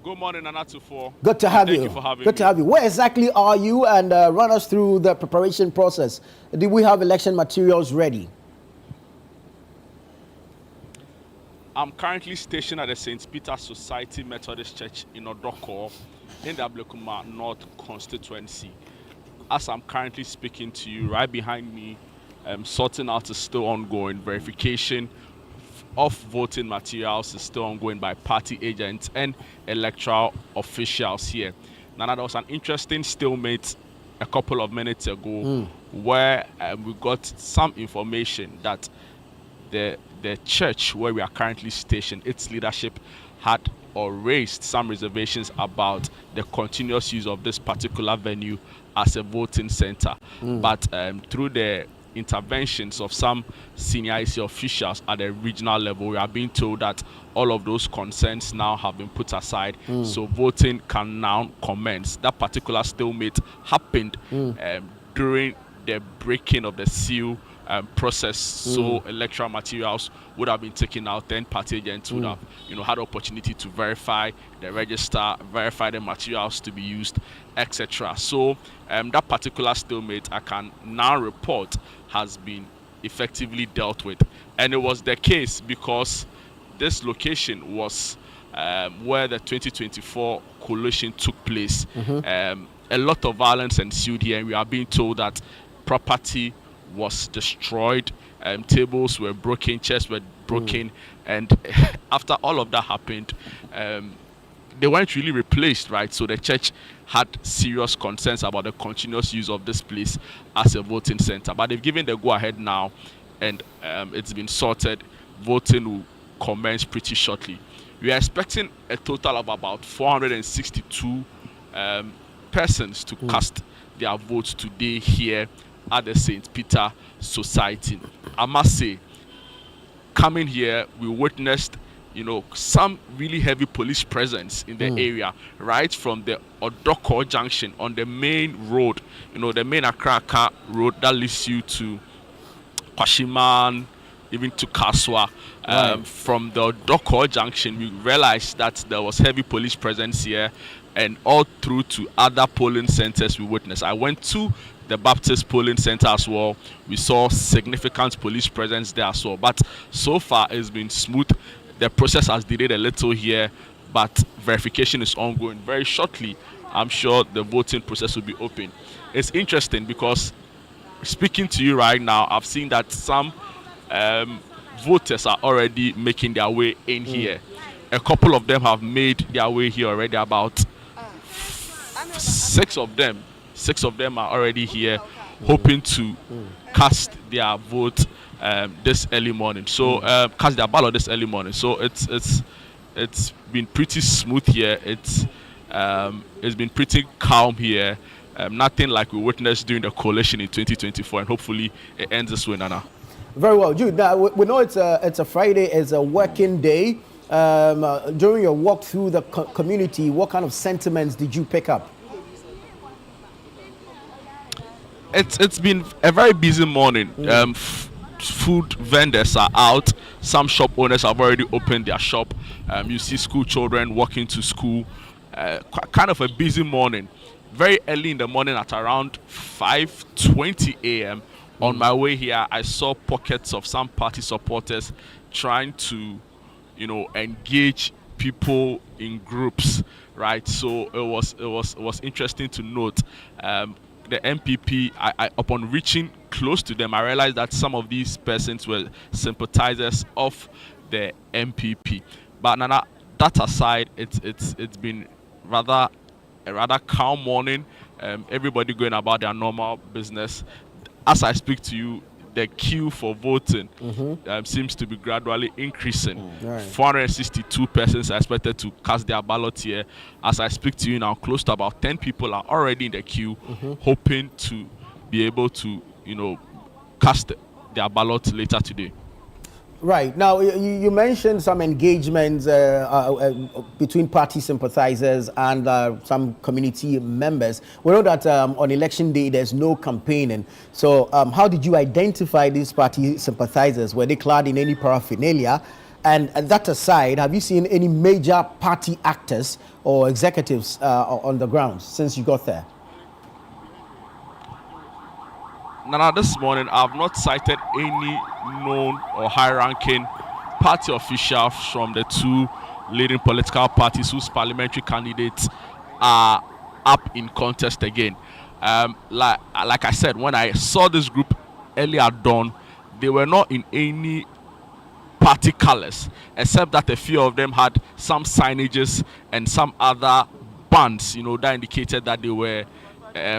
Good morning, Anatufo. Good to have you. Thank you for having me. Good to have you. Where exactly are you? And run us through the preparation process. Did we have election materials ready? I'm currently stationed at the St. Peter's Society Methodist Church in Odoko in the Ablekuma North constituency. As I'm currently speaking to you, right behind me, sorting out is still ongoing. Verification of voting materials is still ongoing by party agents and electoral officials here. Now, there was an interesting stalemate a couple of minutes ago where we got some information that the church where we are currently stationed, its leadership had or raised some reservations about the continuous use of this particular venue as a voting center. But through the interventions of some senior IC officials at the regional level, we are being told that all of those concerns now have been put aside, so voting can now commence. That particular stalemate happened during the breaking of the seal process, so electoral materials would have been taken out. Then party agents would have, had the opportunity to verify the register, verify the materials to be used, etc. So that particular stalemate, I can now report, has been effectively dealt with, and it was the case because this location was where the 2024 coalition took place. A lot of violence ensued here, and we are being told that property was destroyed, tables were broken, chairs were broken, and after all of that happened, they weren't really replaced, right? So the church had serious concerns about the continuous use of this place as a voting center. But they've given the go-ahead now, and it's been sorted. Voting will commence pretty shortly. We are expecting a total of about 462 persons to cast their votes today here at the St. Peter Society. I must say, coming here, we witnessed, some really heavy police presence in the area, right from the Odoko Junction on the main road, the main Accra road that leads you to Kwashiman, even to Kaswa. From the Odoko Junction, we realized that there was heavy police presence here, and all through to other polling centers we witnessed. I went to the Baptist polling center as well. We saw significant police presence there as well. But so far, it's been smooth. The process has delayed a little here, but verification is ongoing. Very shortly, I'm sure the voting process will be open. It's interesting because speaking to you right now, I've seen that some voters are already making their way in here. A couple of them have made their way here already. About six of them are already here, hoping to cast their vote this early morning. So cast their ballot this early morning. So it's been pretty smooth here. It's been pretty calm here. Nothing like we witnessed during the coalition in 2024, and hopefully it ends this way, Nana. Very well, Jude. Now we know it's a Friday, it's a working day. During your walk through the community, what kind of sentiments did you pick up? It's been a very busy morning. Food vendors are out. Some shop owners have already opened their shop. You see school children walking to school. Kind of a busy morning. Very early in the morning at around 5:20 a.m. On my way here, I saw pockets of some party supporters trying to, engage people in groups, right? So it was interesting to note. The MPP, upon reaching close to them, I realized that some of these persons were sympathizers of the MPP. But Nana, that aside, it's been a rather calm morning. Everybody going about their normal business. As I speak to you, the queue for voting seems to be gradually increasing. 462 persons are expected to cast their ballot here. As I speak to you now, close to about 10 people are already in the queue, hoping to be able to, cast their ballot later today. Right. Now, you mentioned some engagements between party sympathizers and some community members. We know that on election day, there's no campaigning. So how did you identify these party sympathizers? Were they clad in any paraphernalia? And that aside, have you seen any major party actors or executives on the ground since you got there? Now, this morning, I've not cited any known or high-ranking party officials from the two leading political parties whose parliamentary candidates are up in contest again. Like I said, when I saw this group earlier dawn, they were not in any party colors, except that a few of them had some signages and some other bands, that indicated that they were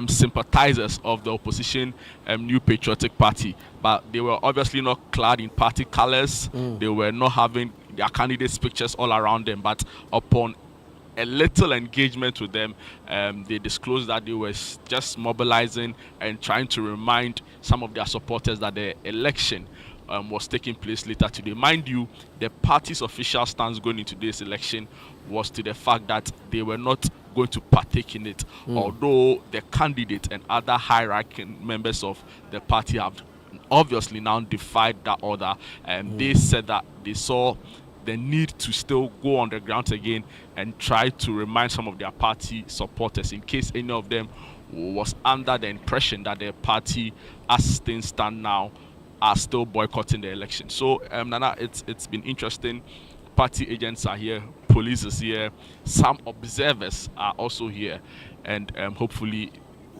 sympathizers of the opposition New Patriotic Party. But they were obviously not clad in party colors. They were not having their candidates' pictures all around them. But upon a little engagement with them, they disclosed that they were just mobilizing and trying to remind some of their supporters that the election was taking place later today. Mind you, the party's official stance going into this election was to the fact that they were not going to partake in it, although the candidate and other high-ranking members of the party have obviously now defied that order, and they said that they saw the need to still go on the ground again and try to remind some of their party supporters, in case any of them was under the impression that their party, as things stand now, are still boycotting the election. So, Nana, it's been interesting. Party agents are here, police is here, some observers are also here, and hopefully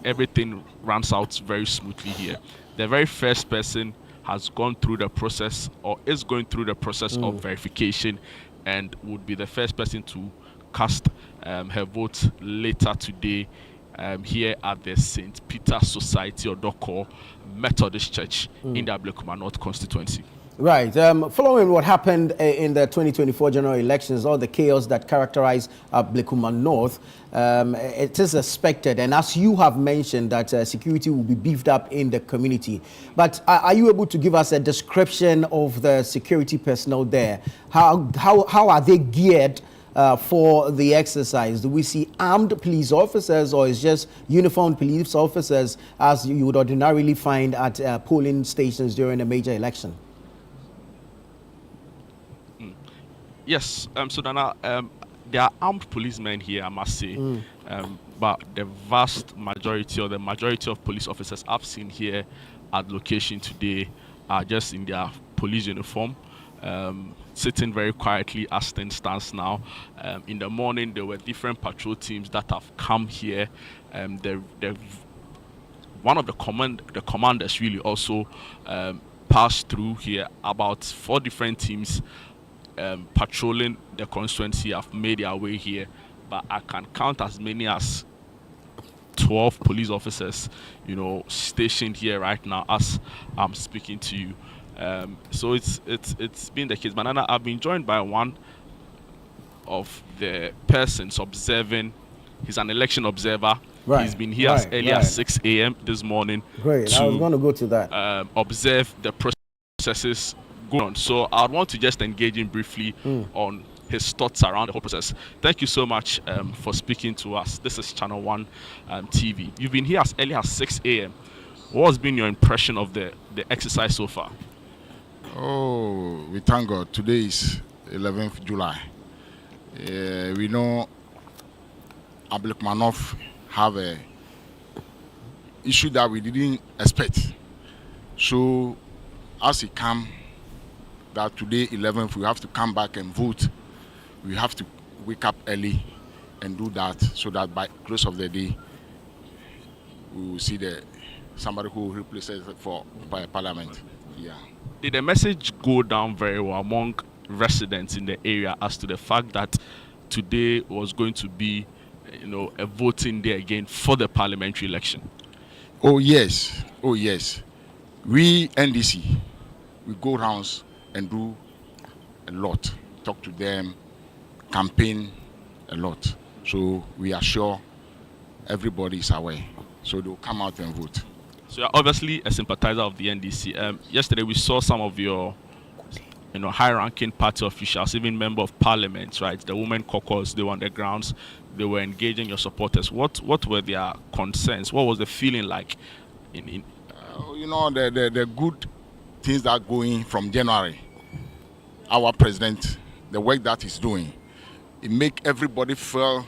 everything runs out very smoothly here. The very first person has gone through the process or is going through the process of verification and would be the first person to cast her vote later today here at the St. Peter's Society or Doko Methodist Church in the Ablekuma North constituency. Right. Following what happened in the 2024 general elections, all the chaos that characterized Ablekuma North, it is expected, and as you have mentioned, that security will be beefed up in the community. But are you able to give us a description of the security personnel there? How are they geared for the exercise? Do we see armed police officers, or is just uniformed police officers as you would ordinarily find at polling stations during a major election? Yes, so Dana, there are armed policemen here, I must say, but the vast majority or the majority of police officers I've seen here at location today are just in their police uniform, sitting very quietly as things stands now. In the morning, there were different patrol teams that have come here. One of the commanders really also passed through here. About 4 different teams patrolling the constituency have made their way here, but I can count as many as 12 police officers, stationed here right now as I'm speaking to you. So it's been the case. Banana, I've been joined by one of the persons observing. He's an election observer. Right. He's been here as early as 6 a.m. this morning. Great. I was going to go to that. Observe the processes going on. So I want to just engage him briefly on his thoughts around the whole process. Thank you so much for speaking to us. This is ChannelOne TV. You've been here as early as 6 a.m. What has been your impression of the exercise so far? Oh, we thank God. Today is 11th July. We know Ablekuma North have a issue that we didn't expect. So as it come that today 11th we have to come back and vote, we have to wake up early and do that so that by close of the day we will see somebody who replaces it for parliament. Yeah. Did the message go down very well among residents in the area as to the fact that today was going to be, a voting day again for the parliamentary election? Oh yes. We NDC, we go rounds and do a lot, talk to them, campaign a lot. So we are sure everybody is aware. So they'll come out and vote. So you're obviously a sympathizer of the NDC. Yesterday we saw some of your high-ranking party officials, even member of parliament, right? The women caucus, they were on the grounds, they were engaging your supporters. What were their concerns? What was the feeling like? The good things that are going from January our president, the work that he's doing, it make everybody feel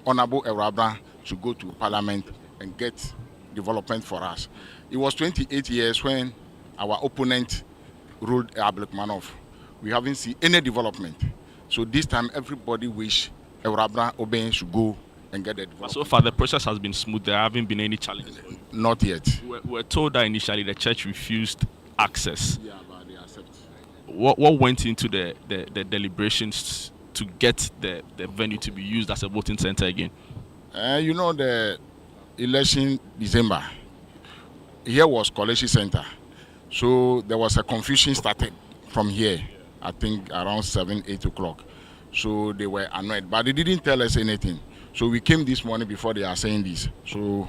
honorable Erabra to go to parliament and get development for us. It was 28 years when our opponent ruled Ablekuma. We haven't seen any development. So this time everybody wish Erabra Oben should go and get the development. So far the process has been smooth. There haven't been any challenges. Not yet. We're told that initially the church refused access. Yeah, but they accept. What went into the deliberations to get the venue to be used as a voting center again? You know, the election December, here was College Center. So there was a confusion started from here, I think around 7, 8 o'clock. So they were annoyed, but they didn't tell us anything. So we came this morning before they are saying this. So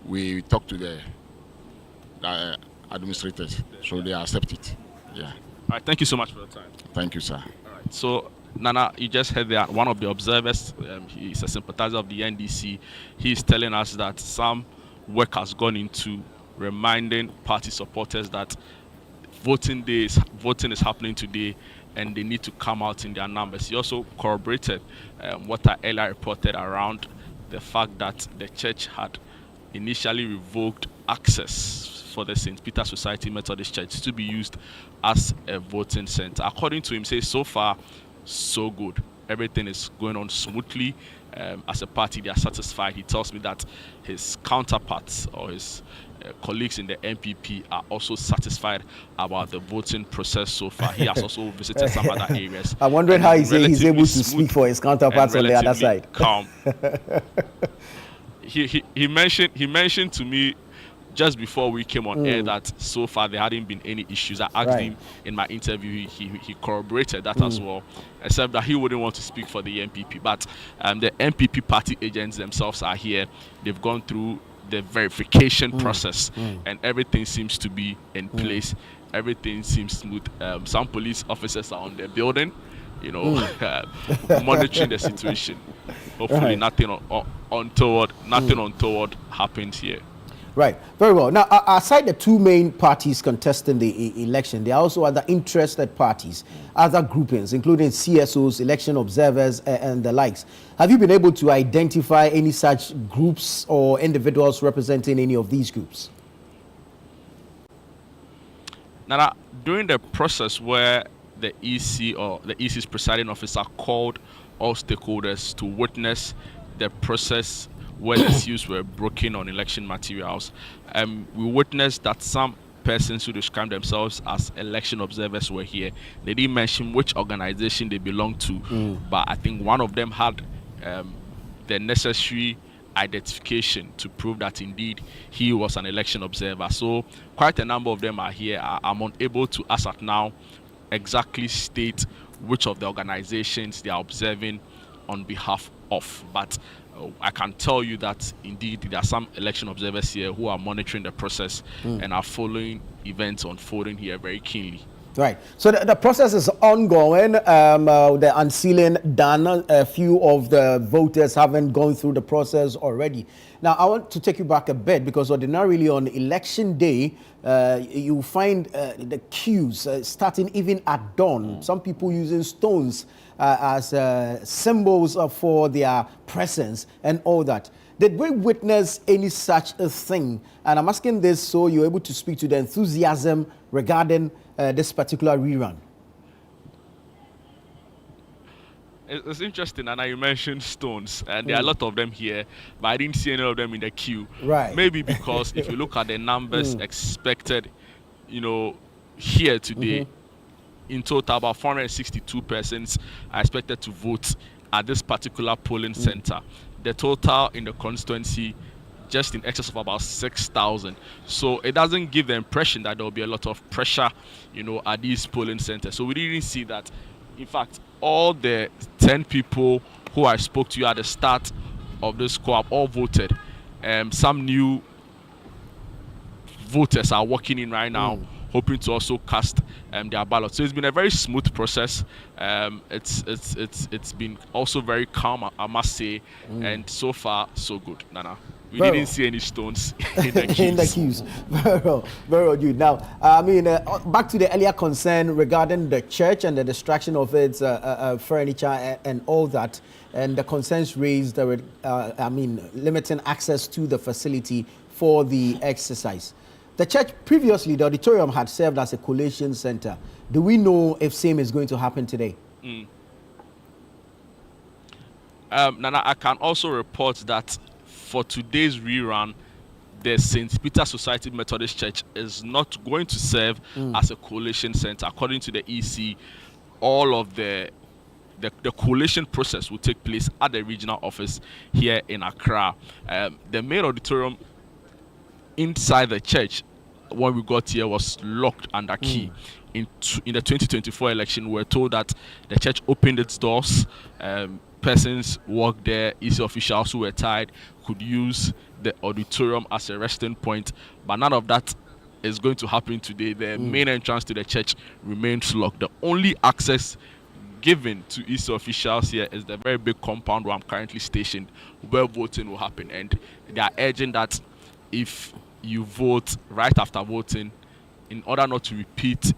we talked to the administrators, so they accept it. Yeah. All right, thank you so much for the time. Thank you, sir. All right, so Nana, you just heard that one of the observers, he's a sympathizer of the NDC. He's telling us that some work has gone into reminding party supporters that voting is happening today and they need to come out in their numbers. He also corroborated what I earlier reported around the fact that the church had initially revoked access for the St. Peter Society Methodist Church to be used as a voting center. According to him, says so far, so good. Everything is going on smoothly. As a party, they are satisfied. He tells me that his counterparts or his colleagues in the MPP are also satisfied about the voting process so far. He has also visited some other areas. I'm wondering how he's able to speak for his counterparts on the other side. Calm. he mentioned to me just before we came on air that so far there hadn't been any issues. I asked him in my interview, he corroborated that as well, except that he wouldn't want to speak for the MPP. But the MPP party agents themselves are here. They've gone through the verification process and everything seems to be in place. Everything seems smooth. Some police officers are on the building, monitoring the situation. Hopefully nothing untoward happens here. Right, very well. Now, aside the two main parties contesting the election, there are also other interested parties, other groupings, including CSOs, election observers, and the likes. Have you been able to identify any such groups or individuals representing any of these groups? Now, during the process where the EC or the EC's presiding officer called all stakeholders to witness the process where the seals were broken on election materials, we witnessed that some persons who described themselves as election observers were here. They didn't mention which organization they belonged to, but I think one of them had the necessary identification to prove that indeed he was an election observer. So quite a number of them are here. I'm unable to, as at now, exactly state which of the organizations they are observing on behalf of, but I can tell you that indeed there are some election observers here who are monitoring the process and are following events unfolding here very keenly. Right. So the process is ongoing. The unsealing done. A few of the voters haven't gone through the process already. Now, I want to take you back a bit because ordinarily on election day, you find the queues starting even at dawn. Some people using stones as symbols for their presence and all that. Did we witness any such a thing? And I'm asking this so you're able to speak to the enthusiasm regarding this particular rerun. It's interesting, and you mentioned stones, and there are a lot of them here, but I didn't see any of them in the queue. Right. Maybe because if you look at the numbers expected, here today, in total, about 462 persons are expected to vote at this particular polling center. The total in the constituency, just in excess of about 6,000. So it doesn't give the impression that there will be a lot of pressure, at these polling centers. So we didn't see that. In fact, all the 10 people who I spoke to at the start of this co-op all voted. Some new voters are walking in right now, hoping to also cast their ballot. So it's been a very smooth process. It's been also very calm, I must say, and so far so good. Nana. we didn't see any stones in the queues. in the queues. Very well, Jude. Now, back to the earlier concern regarding the church and the destruction of its furniture and all that, and the concerns raised, limiting access to the facility for the exercise. The church previously, the auditorium had served as a collation center. Do we know if same is going to happen today? Nana, I can also report that for today's rerun, the St. Peter Society Methodist Church is not going to serve as a collation center. According to the EC, all of the collation process will take place at the regional office here in Accra. The main auditorium inside the church, when we got here, was locked under key. In the 2024 election, we were told that the church opened its doors. Persons worked there, EC officials who were tired could use the auditorium as a resting point, but none of that is going to happen today. The main entrance to the church remains locked. The only access given to EC officials here is the very big compound where I'm currently stationed, where voting will happen, and they are urging that if you vote right after voting, in order not to repeat,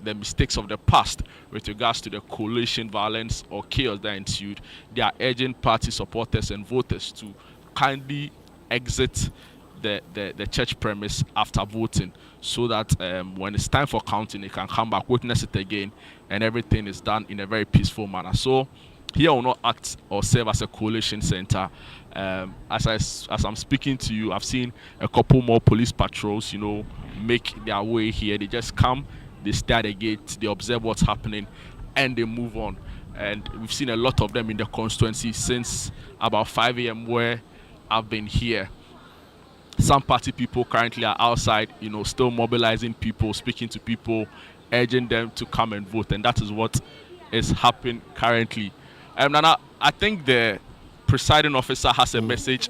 the mistakes of the past with regards to the coalition violence or chaos that ensued, they are urging party supporters and voters to kindly exit the church premise after voting, so that when it's time for counting, they can come back, witness it again, and everything is done in a very peaceful manner. So here will not act or serve as a coalition center. As I'm speaking to you, I've seen a couple more police patrols, make their way here. They just come, they stare at the gate, they observe what's happening, and they move on. And we've seen a lot of them in the constituency since about 5 a.m. where I've been here. Some party people currently are outside, still mobilizing people, speaking to people, urging them to come and vote. And that is what is happening currently. Nana, I think the presiding officer has a message.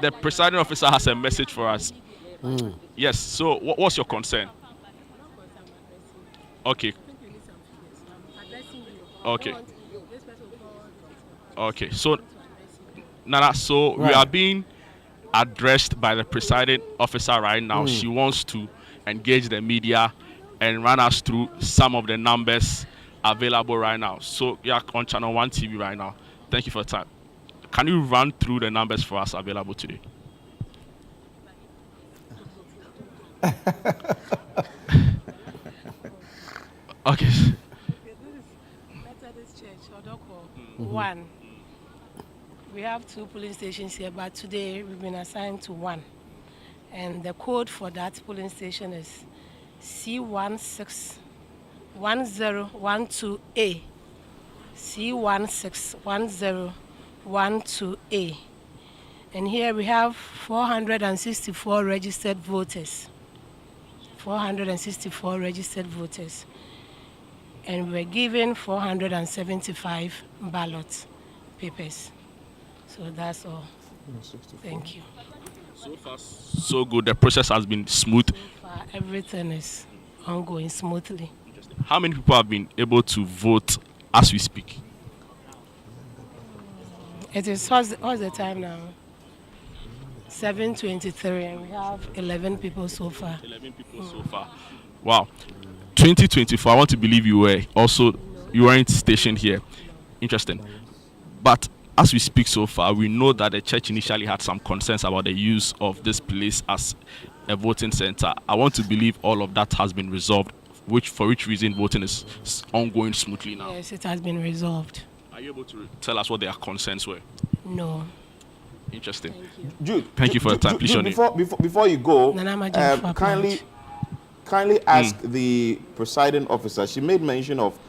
The presiding officer has a message for us. Yes, so what's your concern? Okay. Okay, so Nana, so we are being addressed by the presiding officer right now. She wants to engage the media and run us through some of the numbers available right now. So yeah, on ChannelOne TV right now. Thank you for the time. Can you run through the numbers for us available today? Okay. Methodist Church, Odoko, 1. We have 2 polling stations here, but today we've been assigned to 1. And the code for that polling station is C161012A. C161012A. And here we have 464 registered voters. 464 registered voters. And we're given 475 ballot papers. So that's all. Thank you. So far, so good. The process has been smooth. So far, everything is ongoing smoothly. How many people have been able to vote as we speak? It is, what's the time now? 7:23, and we have 11 people so far. 11 people so far. Wow. 2024, I want to believe you weren't stationed here. Interesting. But as we speak so far, we know that the church initially had some concerns about the use of this place as a voting center. I want to believe all of that has been resolved, for which reason voting is ongoing smoothly now. Yes, it has been resolved. Are you able to tell us what their concerns were? No. Interesting. Jude, Thank you for the time. Please, Jude, before you go, kindly ask the presiding officer. She made mention of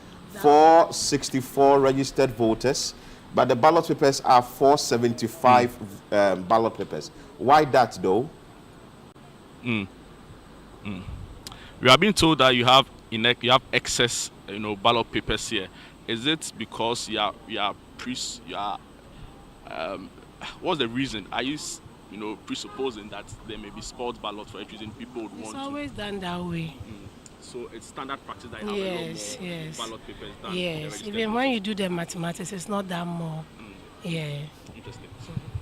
464 registered voters, but the ballot papers are 475 ballot papers. Why that though? We are being told that you have excess, ballot papers here. Is it because what's the reason? Are you, presupposing that there may be spoiled ballots for reason people would want to? It's always done that way. So it's standard practice that you have yes. ballot papers done. Yes, even when you do the mathematics, it's not that more. Yeah. Interesting.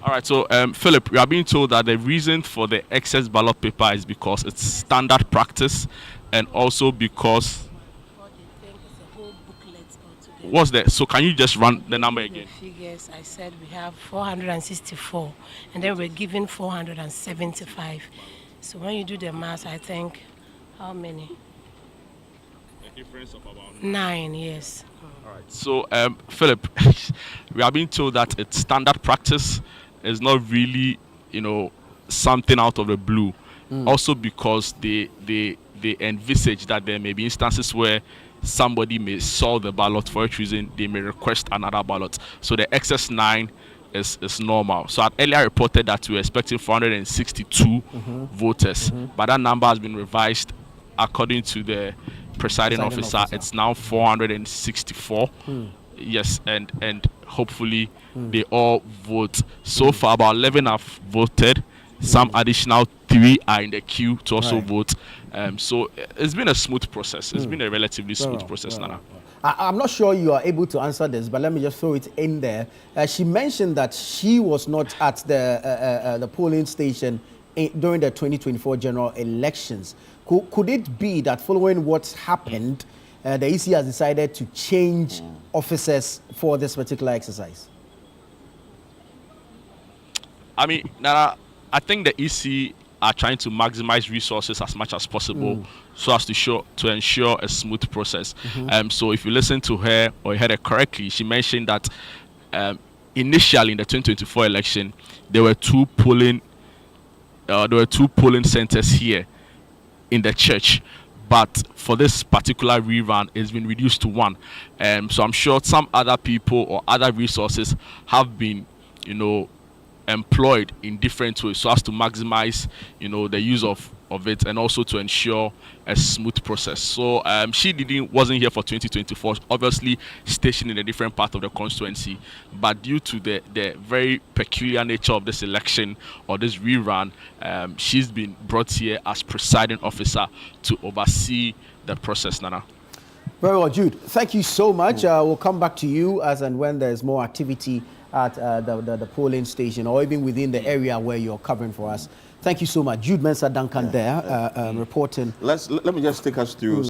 All right, so Philip, we are being told that the reason for the excess ballot paper is because it's standard practice, and also because What they think is a whole booklet altogether. what's that? So can you just run the number The again? figures I said we have 464, and then we're given 475. So when you do the math, I think how many? A difference of about 9, yes. All right. So, Philip, we are being told that it's standard practice. It's not really, something out of the blue. Also, because they envisage that there may be instances where somebody may solve the ballot for which reason they may request another ballot. So the excess 9 is normal. So I earlier reported that we were expecting 462 voters, but that number has been revised according to the presiding officer. It's now 464. Yes, and hopefully they all vote. So far, about 11 have voted. Some additional 3 are in the queue to also vote. So it's been a smooth process. It's been a relatively smooth process, Nana. I'm not sure you are able to answer this, but let me just throw it in there. She mentioned that she was not at the polling station during the 2024 general elections. Could it be that following what's happened, the EC has decided to change officers for this particular exercise? I mean, Nana, I think the EC are trying to maximize resources as much as possible so as to ensure a smooth process. So if you listen to her or you heard her correctly, she mentioned that initially in the 2024 election, there were two polling centers here in the church, but for this particular rerun, it's been reduced to 1. So I'm sure some other people or other resources have been, employed in different ways so as to maximize, the use of it, and also to ensure a smooth process. So she wasn't here for 2024, obviously stationed in a different part of the constituency, but due to the very peculiar nature of this election or this rerun, she's been brought here as presiding officer to oversee the process, Nana. Very well, Jude. Thank you so much. We'll come back to you as and when there's more activity at the polling station or even within the area where you're covering for us. Thank you so much. Jude Mensah Duncan there, reporting. Let me just take us through